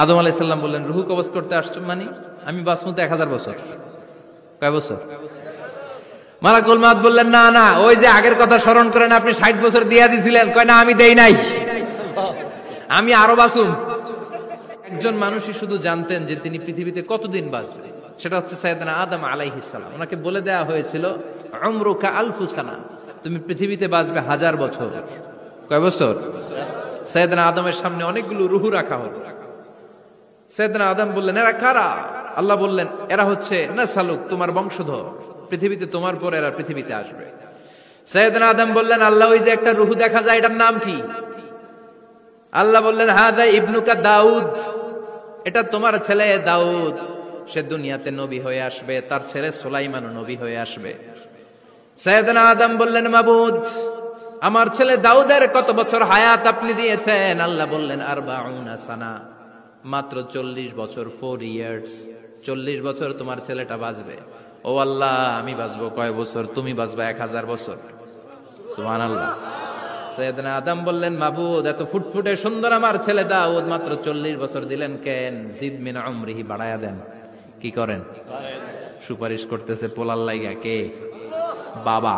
আদম আলাইহিস সালাম বললেন, রুহু কবজ করতে আসছো মানে? আমি বাঁচবো তো 1000 বছর। কয় বছর? মালাকুল মাউত বললেন, না না, ওই যে আগের কথা স্মরণ করেন, আপনি 60 বছর দিয়া দিছিলেন। কয় না, আমি দেই নাই, আমি আরো বাঁচুম। একজন মানুষই শুধু জানতেন যে তিনি পৃথিবীতে কতদিন বাঁচবেন, সেটা হচ্ছে সাইয়েদনা আদম আলাইহিস সালাম। ওনাকে বলে দেয়া হয়েছিল, উমরুকা আলফু সানা, তুমি পৃথিবীতে বাঁচবে 1000 বছর। কয় বছর? সাইয়েদনা আদমের সামনে অনেকগুলো রুহু রাখা হলো। সাইয়েদনা আদম বললেন, এরা কারা? আল্লাহ বললেন, এরা হচ্ছে নাসালুক, তোমার বংশধর, পৃথিবীতে তোমার পর এরা পৃথিবীতে আসবে। সাইয়েদনা আদম বললেন, আল্লাহ, ওই যে একটা রুহু দেখা যায়, এটার নাম কি? আল্লাহ বললেন, হাদা ইবনুকা দাউদ, এটা তোমার ছেলে দাউদ, সে দুনিয়াতে নবী হয়ে আসবে, তার ছেলে সুলাইমানও নবী হয়ে আসবে। সাইয়েদনা আদম বললেন, মাবুদ, আমার ছেলে দাউদের কত বছর হায়াত আপনি দিয়েছেন? আল্লাহ বললেন, 40 সানা, মাত্র 40 বছর, 4 ইয়ার্স, 40 বছর তোমার ছেলেটা বাঁচবে। ও আল্লাহ, আমি বাঁচবো কয় বছর? তুমি বাঁচবা 1000 বছর। সুবহানাল্লাহ। সাইয়েদনা আদম বললেন, মাবুদ, এত ফুটফুটে সুন্দর আমার ছেলে দাউদ, মাত্র 40 বছর দিলেন কেন? জিদ মিন উমরিহি, বাড়ায়া দেন। কি করেন? সুপারিশ করতেছে পোলার লাইগা কে? বাবা।